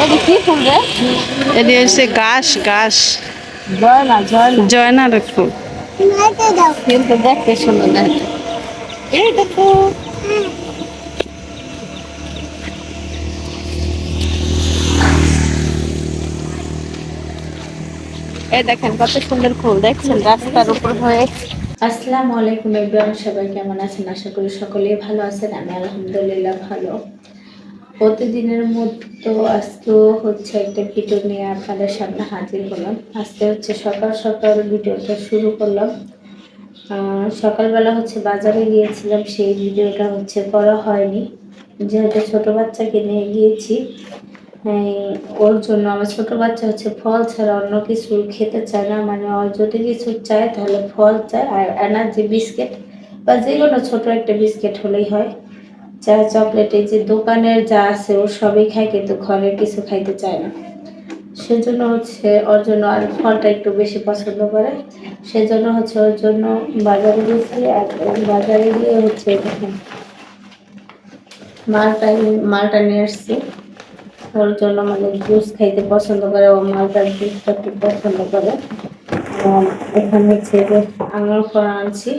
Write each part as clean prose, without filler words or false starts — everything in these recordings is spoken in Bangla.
এটা কি ফুল রে? এটি হচ্ছে ঘাস ঘাস জয়না জয়না। জয়নার ফুল। কিন্তু দেখতে সুন্দর লাগে। এই দেখো এই দেখেন কত সুন্দর ফুল দেখছেন রাস্তার উপর হয়ে। আসসালামু আলাইকুম এভরিওয়ান, সবাই কেমন আছেন? আশা করি সকলেই ভালো আছেন। আমি আলহামদুলিল্লাহ ভালো। প্রতিদিনের মতো আজকেও হচ্ছে একটা ভিডিও নিয়ে আপনাদের সামনে হাজির হলাম। আজকে হচ্ছে সকাল সকাল ভিডিওটা শুরু করলাম। সকালবেলা হচ্ছে বাজারে গিয়েছিলাম, সেই ভিডিওটা হচ্ছে করা হয়নি, যেহেতু ছোট বাচ্চাকে নিয়ে গিয়েছি। ওর জন্য আমার ছোট বাচ্চা হচ্ছে ফল ছাড়া অন্য কিছু খেতে চায় না, মানে ও যদি কিছু চায় তাহলে ফল চায় আর এনার্জি বিস্কিট বা যে কোনো ছোট একটা বিস্কিট হলেই হয়। চা চকলেট এই যে দোকানের যা আছে ও সবই খায়, কিন্তু ঘরের কিছু খাইতে চায় না। সেজন্য হচ্ছে ওর জন্য আর ফলটা একটু বেশি পছন্দ করে। সেজন্য হচ্ছে ওর জন্য বাজারে গেছি। আর বাজারে গিয়ে হচ্ছে দেখেন মালটা মালটা নিয়ে আসছি ওর জন্য, মানে জুস খাইতে পছন্দ করে, ও মালটার জুসটা খুব পছন্দ করে। এখানে হচ্ছে যে আঙুর ফল আনছি,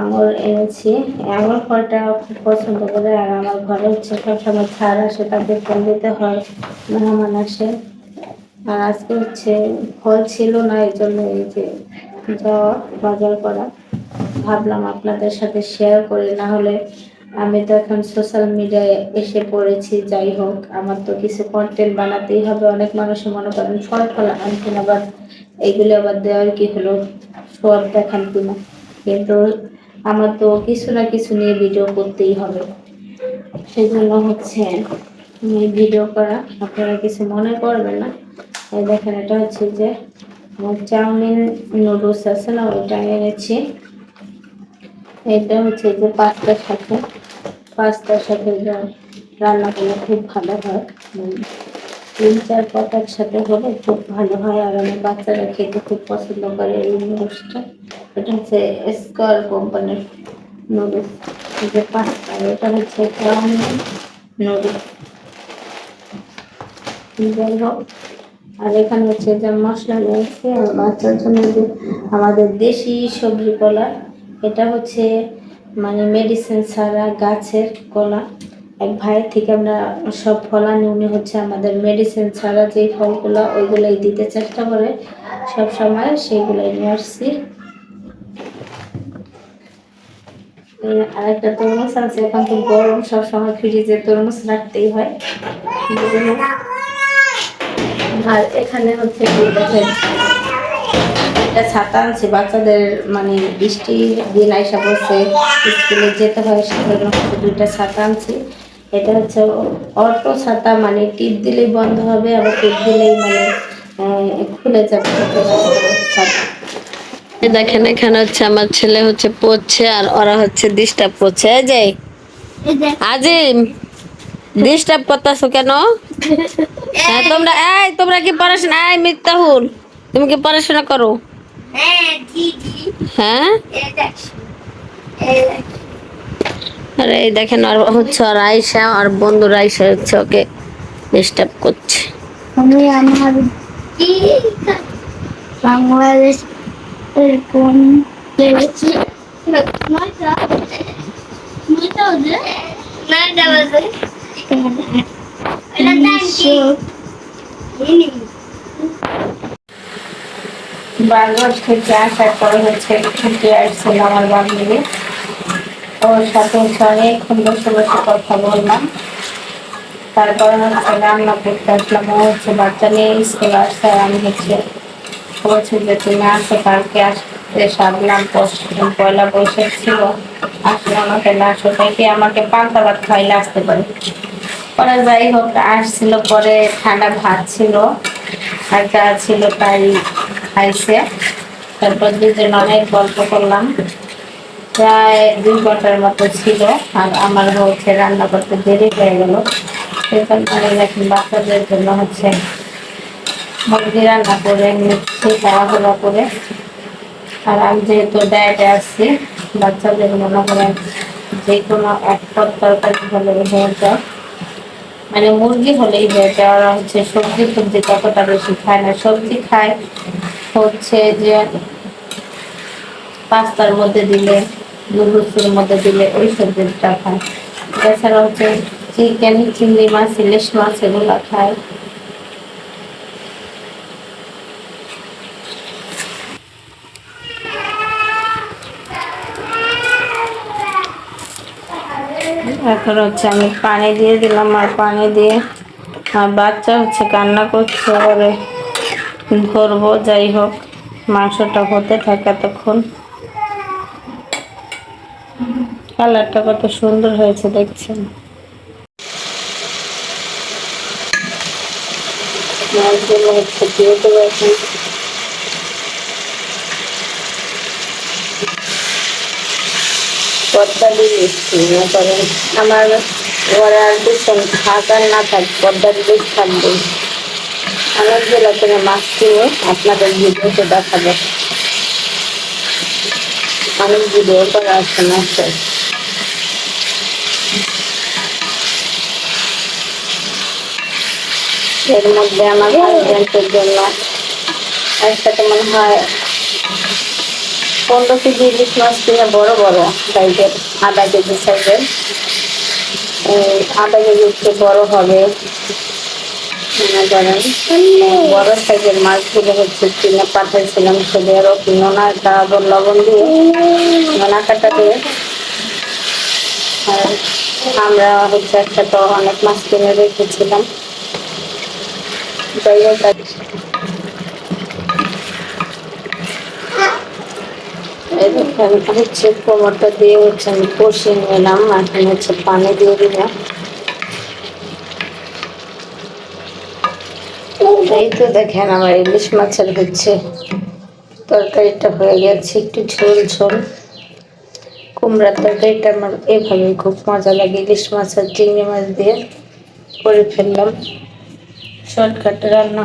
আঙুর এনেছি। আঙুর ফলটা খুব পছন্দ করে। আর আমার ঘরে হচ্ছে সবসময় ছাড় আসে, তাদের ফল দিতে হয়, মেহমান আসে। আর আজকে হচ্ছে ফল ছিল না, এই জন্য এই যে যাওয়া বাজার করা ভাবলাম আপনাদের সাথে শেয়ার করি। না হলে আমি তো এখন সোশ্যাল মিডিয়ায় এসে পড়েছি, যাই হোক আমার তো কিছু কন্টেন্ট বানাতেই হবে। অনেক মানুষের মনে করেন ফল ফল আনছেন, আবার এইগুলো আবার দেওয়ার কি হলো, সব দেখান কিনা, কিন্তু আমার তো কিছু না কিছু নিয়ে ভিডিও করতেই হবে। সেই জন্য হচ্ছে ভিডিও করা, আপনারা কিছু মনে করবেন না। এই দেখেন এটা হচ্ছে যে চাউমিন নুডলস আছে না, ওইটা এনেছি। এটা হচ্ছে যে পাস্তার সাথে রান্না করলে খুব ভালো হয়। 3-4 পদ একসাথে হলে খুব ভালো হয়। আর আমার বাচ্চারা খেতে খুব পছন্দ করে এই নুডলসটা। এটা হচ্ছে স্কয়ার কোম্পানির নুডলস, যে পাস্তা, এটা হচ্ছে চাউমিন নুডলস, যাই হোক। আর এখানে হচ্ছে যে মশলা নিয়েছি আর বাচ্চার জন্য যে আমাদের দেশি সবজি কলা, এটা হচ্ছে মানে মেডিসিন ছাড়া গাছের কলা। এক ভাইয়ের থেকে আমরা সব ফল আনি, উনি হচ্ছে আমাদের মেডিসিন ছাড়া যে ফলগুলো ওইগুলোই দিতে চেষ্টা করে সব সময়, সেইগুলোই নিয়ে আসছি। আর একটা তরমুজ আছে, এখন তো গরম, সবসময় ফ্রিজে তরমুজ রাখতেই হয়। আর এখানে হচ্ছে দেখেন একটা ছাতা আনছি বাচ্চাদের, মানে বৃষ্টির দিন আইসা পড়ছে, স্কুলে যেতে হয়, সেজন্য হচ্ছে 2টা ছাতা আনছি। এটা হচ্ছে অটো ছাতা, মানে টিপ দিলেই বন্ধ হবে, আবার টিপ দিলেই মানে খুলে যাবে ছাতা। দেখেন এখানে হচ্ছে আমার ছেলে হচ্ছে পড়ছে আর ওরা হচ্ছে ডিস্টার্ব করছে। এই যে আজিম, ডিস্টার্ব করতেছো কেন? হ্যাঁ তোমরা, এই তোমরা কি পড়াশোনা, এই মিত্তাহুল তুমি কি পড়াশোনা করো? হ্যাঁ আরে এই দেখেন আর হচ্ছে আর আয়সা আর বন্ধুরা আয়সা হচ্ছে ওকে ডিস্টার্ব করছে। আমি আমার বাংলাদেশ কোন পেয়েছি নয়টা নয়টা বাজে নয়টা বাজে বাংলাদেশ থেকে আসার পরে হচ্ছে ছুটি আসছিল আমার বান্ধবী, ওর সাথে হচ্ছে অনেকক্ষণ বসে বসে কথা বললাম। তারপরে হচ্ছে রান্না করতে আসলাম। ও হচ্ছে বাচ্চা নিয়ে স্কুল আসছে, আর আমি হচ্ছে বলছি যে তুমি আসো, কালকে আসতে সারলাম, পয়লা বৈশাখ ছিল, আসলো না, তাহলে আসো, তাই কি আমাকে পান্তা ভাত খাইলে আসতে পারে। পরে যাই হোক আসছিল, পরে ঠান্ডা ভাত ছিল আর যা ছিল তাই খাইছে। তারপর দুজন অনেক গল্প করলাম, প্রায় 2 ঘন্টার মতো ছিল। আর আমার হচ্ছে রান্না করতে দেরি হয়ে গেল, সেজন্য দেখুন বাচ্চাদের জন্য হচ্ছে মুরগি রান্না করে নিচ্ছি তাড়াহুড়া করে। আর আমি যেহেতু ডায়েটে আসছি, বাচ্চাদের মনে করেন যে কোনো এক পদ তরকারি হলে হয়ে যায়। মানে মুরগি হলেই হয়ে যায়, ওরা হচ্ছে সবজি টবজি ততটা বেশি খায় না। সবজি খায় হচ্ছে যে পাস্তার মধ্যে দিলে, নুডলসের মধ্যে দিলে ওই সবজিটা খায়। এছাড়া হচ্ছে চিকেন, চিংড়ি মাছ, ইলিশ মাছ এগুলো খায়। এখন হচ্ছে আমি পানি দিয়ে দিলাম, আর পানি দিয়ে আর বাচ্চা হচ্ছে কান্না করছে, ওরে ধরবো। যাই হোক, মাংসটা হতে থাকে তখন। কালারটা কত সুন্দর হয়েছে দেখছেন। মাছগুলো হচ্ছে দিয়ে দেবো এখন। পর্দা দিয়ে দিচ্ছি, মনে করেন আমার ঘরে আর ভীষণ থাক আর না থাক, পর্দা দিয়ে থাকবে। অনেকগুলো করে মাছ কিনে আপনাদের ভিডিওতে দেখাবো। অনেক ভিডিও করা আছে মাছের। এর মধ্যে আমার হাজবেন্ডের জন্য একসাথে মনে হয় 15 কেজি ইলিশ মাছ কিনে, বড় বড় সাইজের, আধা কেজি সাইজের। আধা কেজি বড় হবে মনে করেন। বড় সাইজের মাছগুলো হচ্ছে কিনে পাঠাইছিলাম, সেদের নোনা লবণ দিয়ে, নোনা কাটা দিয়ে। আর আমরা হচ্ছে একসাথে অনেক মাছ কিনে রেখেছিলাম। যাই হোক, হচ্ছে কোমরটা দিয়ে হচ্ছে আমি কষিয়ে নিলাম। এখন হচ্ছে পানি দিয়ে দিলাম। এই তো দেখেন আমার ইলিশ মাছের হচ্ছে তরকারিটা হয়ে গেছে, একটু ঝোল ঝোল। কুমড়ার তরকারিটা আমার এভাবে খুব মজা লাগে, ইলিশ মাছ আর চিংড়ি মাছ দিয়ে করে ফেললাম। শর্টকাট রান্না।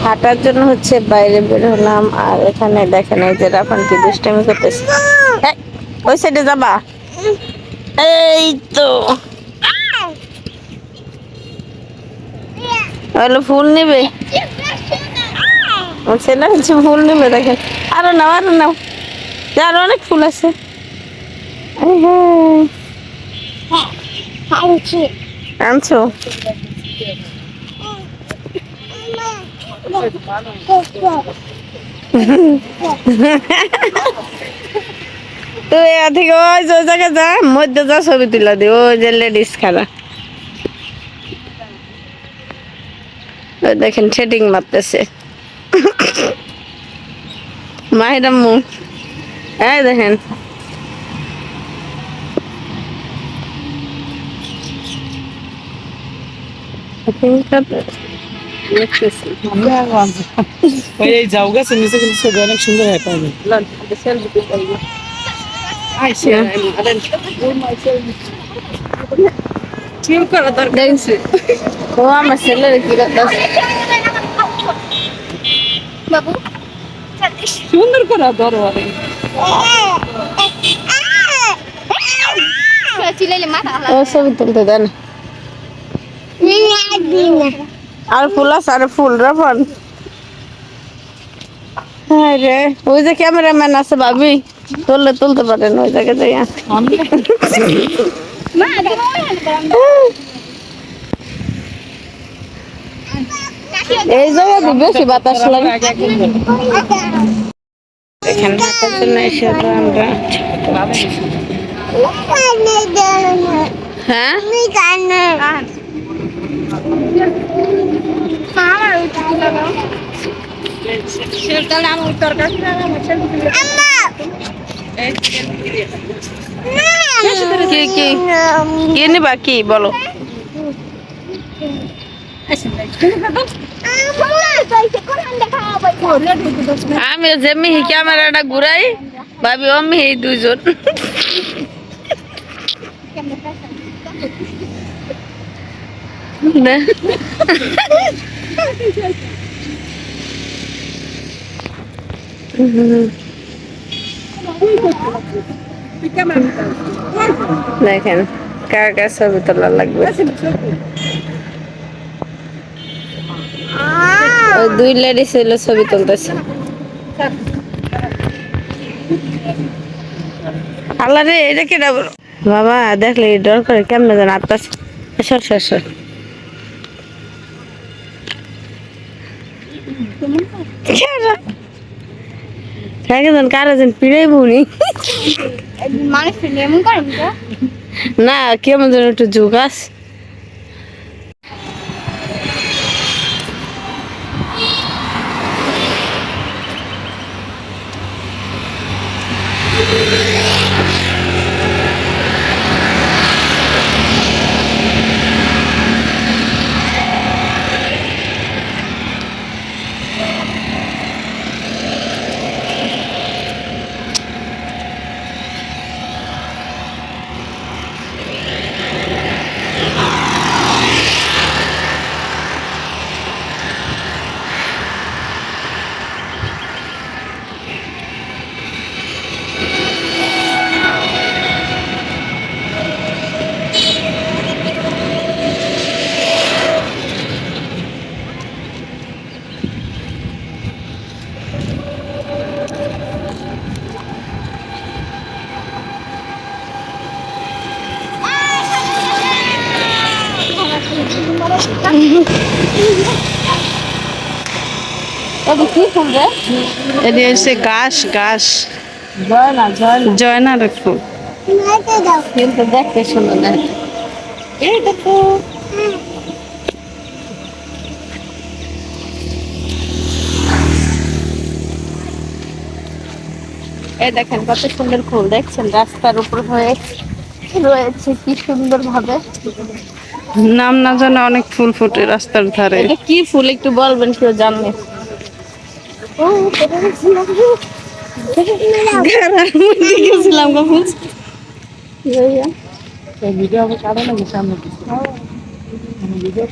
হাঁটার জন্য হচ্ছে বাইরে বের হলাম। আর এখানে দেখেন এই যে রাফান কি দুষ্টামি করতেছে। ওই সাইডে যাবা? এই তো হলো ফুল নিবে, ছেলে হচ্ছে ফুল নিবে। দেখেন আরো নাও, আরো নাও, আরো অনেক ফুল আছে। আনছো? তুই থেকে ওই যে জায়গায় যা, মধ্যে যা, ছবি তুলা দি। ওই যে লেডিস খানা, ওই দেখেন সেটিং মারতেছে মাহিরাম্মু। এই দেখেন এই যাও গেছে নিচে, কিন্তু ছবি অনেক সুন্দর হয় পাবে। ও আমার ছেলের কি করতেছে। সুন্দর করে ধরো। ও ছবি তুলতে দেন। আর ফুল আছে, আর ফুল রাফান। হ্যাঁ রে, ওই যে ক্যামেরাম্যান আছে ভাবি, তুলতে পারেন ওই জায়গায় যাইয়া। এই জায়গায় বেশি বাতাস লাগে। এখানে হাঁটার জন্য এসে আমরা হ্যাঁ কি নিবা, কি বলো? আমি যে মিহি ক্যামেরাটা ঘুরাই ভাবি, ও মিহি দুজন। না দেখেন কার কার ছবি তোলা লাগবে। ওই দুই লেডিস হইলো ছবি তুলতেছে। আল্লাহ রে এটা কি বাবা দেখলে ডর করে কেমনে যেন আপনার সর সর সর। কারো যেন পিড়াই বউনি মানুষ এমন করে না কেমন যেন একটু যোগাস। কি ফুল রে? এটি হচ্ছে ঘাস ঘাস জয়না জয়না। জয়নার ফুল। কিন্তু দেখতে সুন্দর না। এই দেখো এই দেখেন কত সুন্দর ফুল দেখছেন রাস্তার উপর হয়ে রয়েছে কি সুন্দর ভাবে। নাম না জানা অনেক ফুল ফুটে রাস্তার ধারে। এটা কি ফুল একটু বলবেন কেউ জানলে? গেছিলাম গো ফুল ভিডিও কারণে সামনে ভিডিও